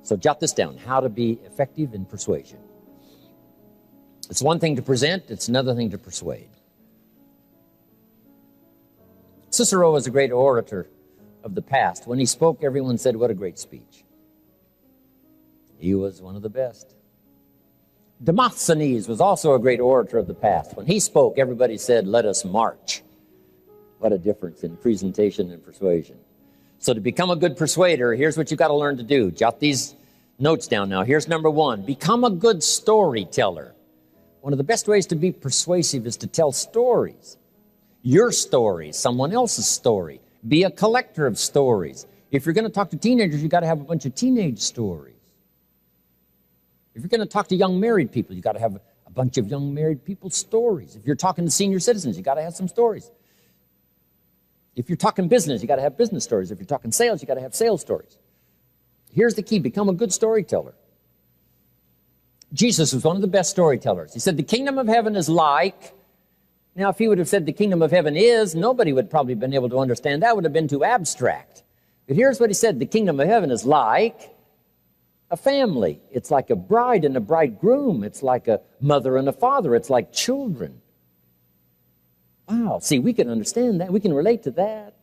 So jot this down, how to be effective in persuasion. It's one thing to present, it's another thing to persuade. Cicero was a great orator of the past. When he spoke, everyone said, what a great speech. He was one of the best. Demosthenes was also a great orator of the past. When he spoke, everybody said, let us march. What a difference in presentation and persuasion. So to become a good persuader, here's what you've got to learn to do. Jot these notes down now. Here's number one. Become a good storyteller. One of the best ways to be persuasive is to tell stories. Your story, someone else's story. Be a collector of stories. If you're going to talk to teenagers, you've got to have a bunch of teenage stories. If you're going to talk to young married people, you've got to have a bunch of young married people's stories. If you're talking to senior citizens, you've got to have some stories. If you're talking business, you've got to have business stories. If you're talking sales, you've got to have sales stories. Here's the key. Become a good storyteller. Jesus was one of the best storytellers. He said, the kingdom of heaven is like... Now, if he would have said the kingdom of heaven is, nobody would probably have been able to understand. That would have been too abstract. But here's what he said. The kingdom of heaven is like a family. It's like a bride and a bridegroom. It's like a mother and a father. It's like children. Wow. See, we can understand that. We can relate to that.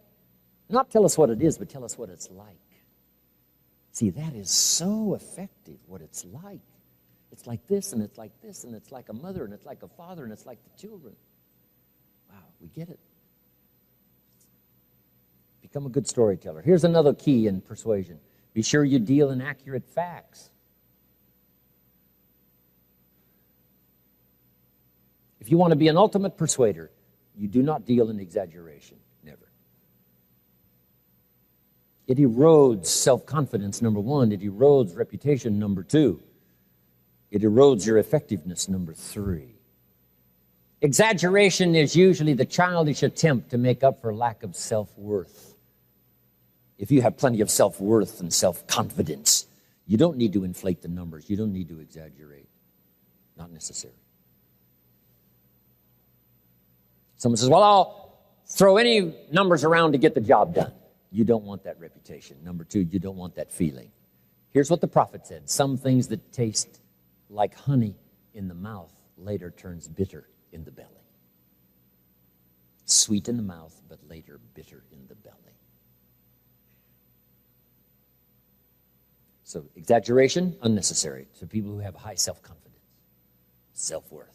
Not tell us what it is, but tell us what it's like. See, that is so effective, what it's like. It's like this, and it's like this, and it's like a mother, and it's like a father, and it's like the children. Wow, we get it. Become a good storyteller. Here's another key in persuasion. Be sure you deal in accurate facts. If you want to be an ultimate persuader, you do not deal in exaggeration. Never. It erodes self-confidence, number one. It erodes reputation, number two. It erodes your effectiveness, number three. Exaggeration is usually the childish attempt to make up for lack of self-worth. If you have plenty of self-worth and self-confidence, you don't need to inflate the numbers. You don't need to exaggerate. Not necessary. Someone says, well, I'll throw any numbers around to get the job done. You don't want that reputation. Number two, you don't want that feeling. Here's what the prophet said. Some things that taste like honey in the mouth later turns bitter in the belly. Sweet in the mouth, but later bitter in the belly. So exaggeration, unnecessary to people who have high self-confidence, self-worth.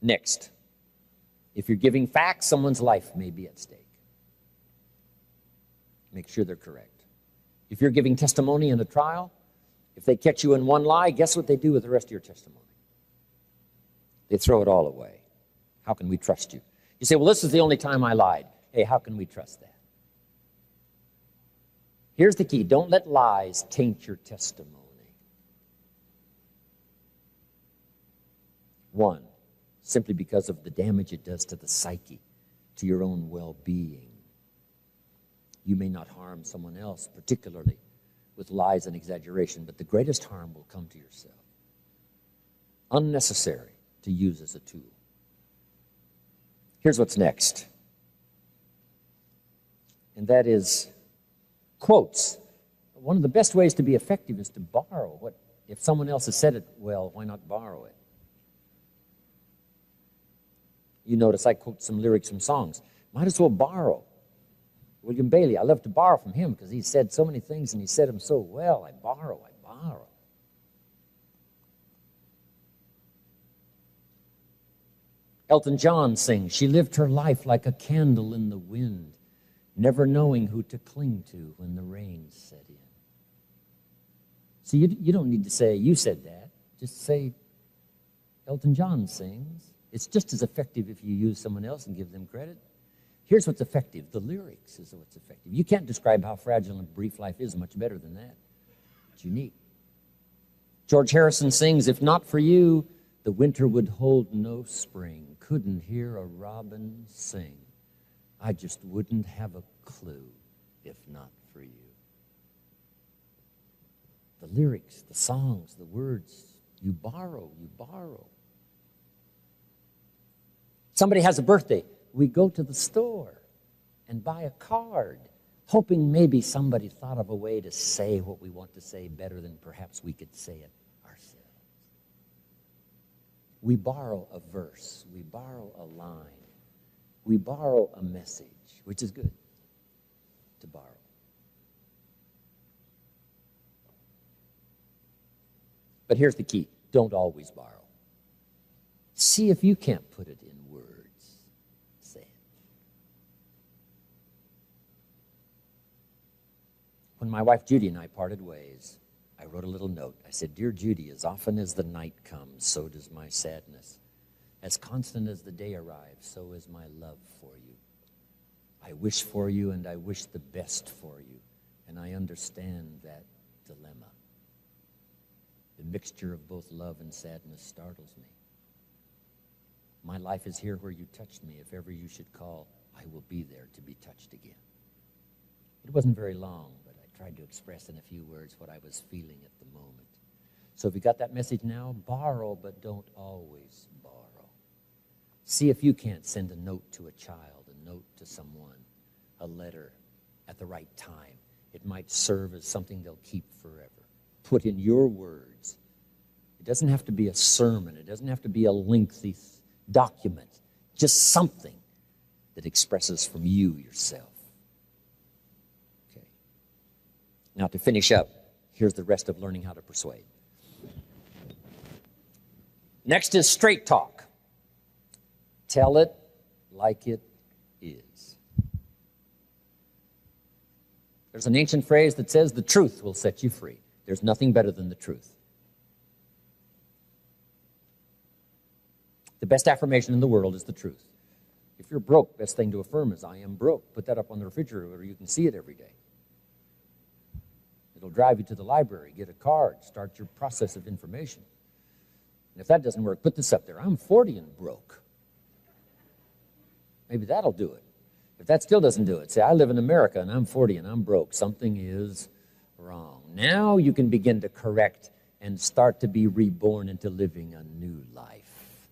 Next, if you're giving facts, someone's life may be at stake. Make sure they're correct. If you're giving testimony in a trial, if they catch you in one lie, guess what they do with the rest of your testimony? They throw it all away. How can we trust you? You say, well, this is the only time I lied. Hey, how can we trust that? Here's the key. Don't let lies taint your testimony. One, simply because of the damage it does to the psyche, to your own well-being. You may not harm someone else, particularly with lies and exaggeration, but the greatest harm will come to yourself. Unnecessary to use as a tool. Here's what's next. And that is quotes. One of the best ways to be effective is to borrow. What if someone else has said it well, why not borrow it? You notice I quote some lyrics from songs. Might as well borrow. William Bailey, I love to borrow from him because he said so many things and he said them so well. I borrow. Elton John sings, she lived her life like a candle in the wind, never knowing who to cling to when the rain set in. See, you don't need to say, you said that. Just say, Elton John sings. It's just as effective if you use someone else and give them credit. Here's what's effective. The lyrics is what's effective. You can't describe how fragile and brief life is much better than that. It's unique. George Harrison sings, if not for you, the winter would hold no spring. Couldn't hear a robin sing. I just wouldn't have a clue if not for you. The lyrics, the songs, the words, you borrow. Somebody has a birthday. We go to the store and buy a card. hoping maybe somebody thought of a way to say what we want to say better than perhaps we could say it ourselves. We borrow a verse, we borrow a line, we borrow a message, which is good to borrow. But here's the key. Don't always borrow. See if you can't put it in words. Say it. When my wife Judy and I parted ways, I wrote a little note. I said, "Dear Judy, as often as the night comes, so does my sadness. As constant as the day arrives, so is my love for you. I wish for you and I wish the best for you, and I understand that dilemma. The mixture of both love and sadness startles me. My life is here where you touched me. If ever you should call, I will be there to be touched again." It wasn't very long, but I tried to express in a few words what I was feeling at the moment. So if you got that message now, borrow, but don't always borrow. See if you can't send a note to a child, a note to someone, a letter at the right time. It might serve as something they'll keep forever. Put in your words. It doesn't have to be a sermon. It doesn't have to be a lengthy document. Just something that expresses from you yourself. Okay. Now to finish up, here's the rest of learning how to persuade. Next is straight talk. Tell it like it is. There's an ancient phrase that says, "The truth will set you free." There's nothing better than the truth. The best affirmation in the world is the truth. If you're broke, best thing to affirm is, "I am broke." Put that up on the refrigerator where you can see it every day. It'll drive you to the library, get a card, start your process of information. And if that doesn't work, put this up there: "I'm 40 and broke." Maybe that'll do it. If that still doesn't do it, say, "I live in America and I'm 40 and I'm broke. Something is wrong." Now you can begin to correct and start to be reborn into living a new life.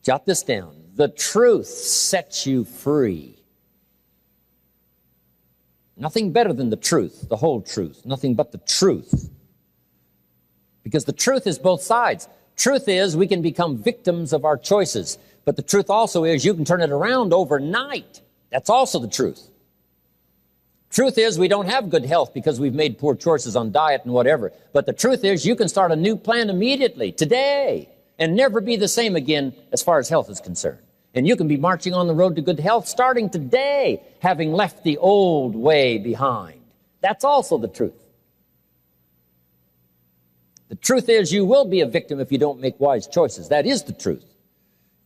Jot this down. The truth sets you free. Nothing better than the truth, the whole truth, nothing but the truth. Because the truth is both sides. Truth is we can become victims of our choices, but the truth also is you can turn it around overnight. That's also the truth. Truth is we don't have good health because we've made poor choices on diet and whatever. But the truth is you can start a new plan immediately, today, and never be the same again as far as health is concerned. And you can be marching on the road to good health starting today, having left the old way behind. That's also the truth. The truth is you will be a victim if you don't make wise choices. That is the truth.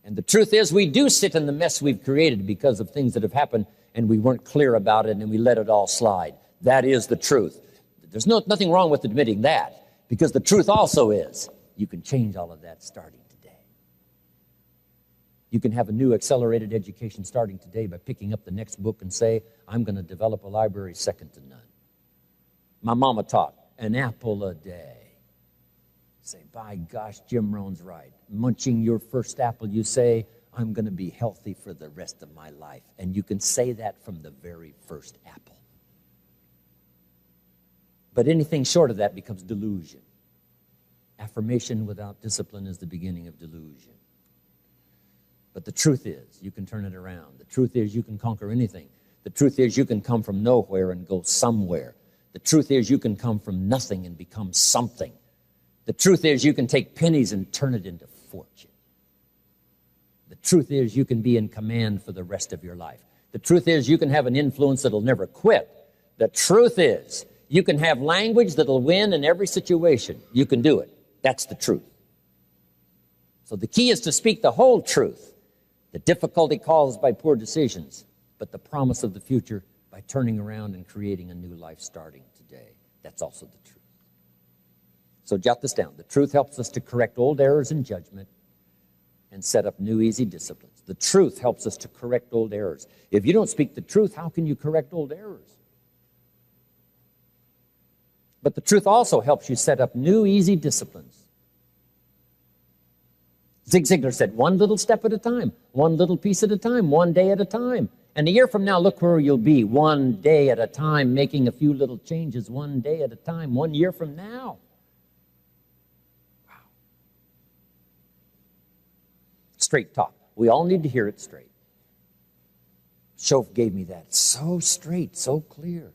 And the truth is we do sit in the mess we've created because of things that have happened and we weren't clear about it and we let it all slide. That is the truth. There's nothing wrong with admitting that, because the truth also is you can change all of that starting today. You can have a new accelerated education starting today by picking up the next book and say, "I'm going to develop a library second to none." My mama taught an apple a day. Say, "By gosh, Jim Rohn's right. Munching your first apple, you say, I'm going to be healthy for the rest of my life." And you can say that from the very first apple. But anything short of that becomes delusion. Affirmation without discipline is the beginning of delusion. But the truth is, you can turn it around. The truth is, you can conquer anything. The truth is, you can come from nowhere and go somewhere. The truth is, you can come from nothing and become something. The truth is, you can take pennies and turn it into fortune. The truth is, you can be in command for the rest of your life. The truth is, you can have an influence that'll never quit. The truth is, you can have language that'll win in every situation. You can do it. That's the truth. So the key is to speak the whole truth. The difficulty caused by poor decisions, but the promise of the future by turning around and creating a new life starting today. That's also the truth. So jot this down. The truth helps us to correct old errors in judgment and set up new easy disciplines. The truth helps us to correct old errors. If you don't speak the truth, how can you correct old errors? But the truth also helps you set up new easy disciplines. Zig Ziglar said, one little step at a time, one little piece at a time, one day at a time. And a year from now, look where you'll be, one day at a time, making a few little changes one day at a time, 1 year from now. Wow. Straight talk. We all need to hear it straight. Shof gave me that. So straight, so clear.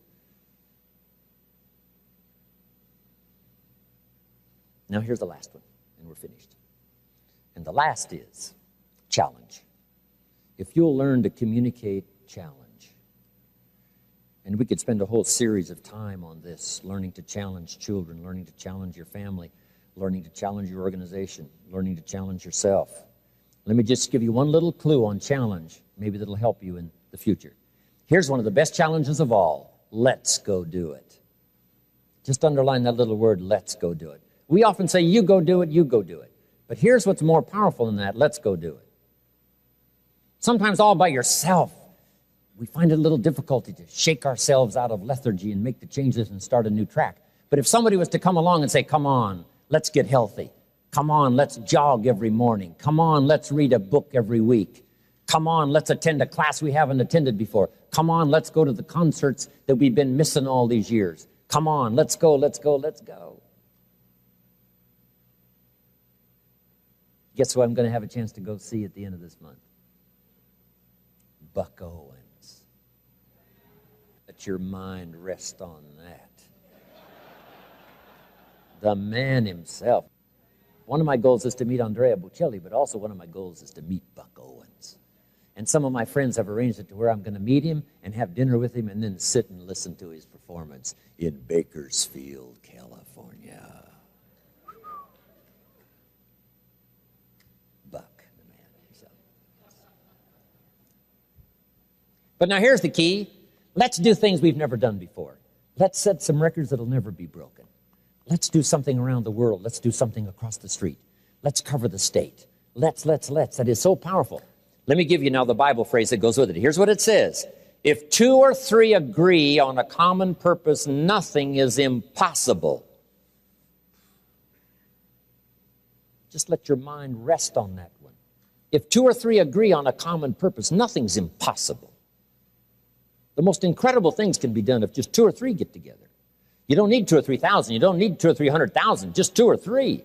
Now here's the last one, and we're finished. And the last is challenge. If you'll learn to communicate challenge, and we could spend a whole series of time on this, learning to challenge children, learning to challenge your family, learning to challenge your organization, learning to challenge yourself. Let me just give you one little clue on challenge. Maybe that'll help you in the future. Here's one of the best challenges of all. Let's go do it. Just underline that little word, let's go do it. We often say, you go do it, you go do it. But here's what's more powerful than that, let's go do it. Sometimes all by yourself, we find it a little difficulty to shake ourselves out of lethargy and make the changes and start a new track. But if somebody was to come along and say, come on, let's get healthy. Come on, let's jog every morning. Come on, let's read a book every week. Come on, let's attend a class we haven't attended before. Come on, let's go to the concerts that we've been missing all these years. Come on, let's go, let's go, let's go. Guess who I'm going to have a chance to go see at the end of this month? Buck Owens. Let your mind rest on that. The man himself. One of my goals is to meet Andrea Bocelli, but also one of my goals is to meet Buck Owens. And some of my friends have arranged it to where I'm going to meet him and have dinner with him and then sit and listen to his performance in Bakersfield, California. Buck, the man himself. But now here's the key. Let's do things we've never done before. Let's set some records that'll never be broken. Let's do something around the world. Let's do something across the street. Let's cover the state. Let's. That is so powerful. Let me give you now the Bible phrase that goes with it. Here's what it says. If 2 or 3 agree on a common purpose, nothing is impossible. Just let your mind rest on that one. If 2 or 3 agree on a common purpose, nothing's impossible. The most incredible things can be done if just 2 or 3 get together. You don't need 2 or 3,000. You don't need 2 or 300,000. Just 2 or 3.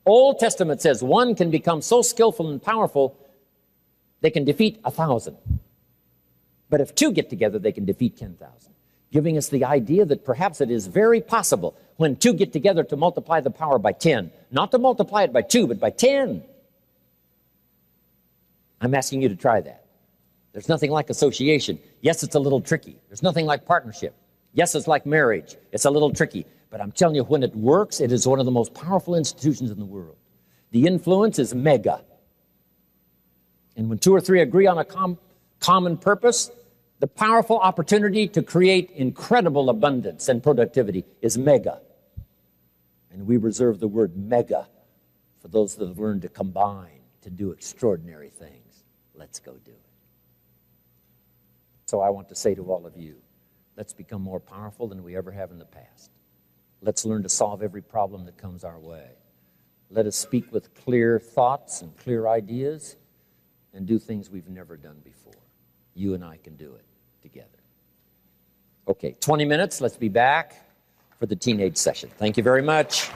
Old Testament says one can become so skillful and powerful they can defeat 1,000. But if 2 get together, they can defeat 10,000. Giving us the idea that perhaps it is very possible when 2 get together to multiply the power by 10. Not to multiply it by 2, but by 10. I'm asking you to try that. There's nothing like association. Yes, it's a little tricky. There's nothing like partnership. Yes, it's like marriage. It's a little tricky. But I'm telling you, when it works, it is one of the most powerful institutions in the world. The influence is mega. And when 2 or 3 agree on a common purpose, the powerful opportunity to create incredible abundance and productivity is mega. And we reserve the word mega for those that have learned to combine to do extraordinary things. Let's go do it. So I want to say to all of you, let's become more powerful than we ever have in the past. Let's learn to solve every problem that comes our way. Let us speak with clear thoughts and clear ideas and do things we've never done before. You and I can do it together. Okay, 20 minutes. Let's be back for the teenage session. Thank you very much.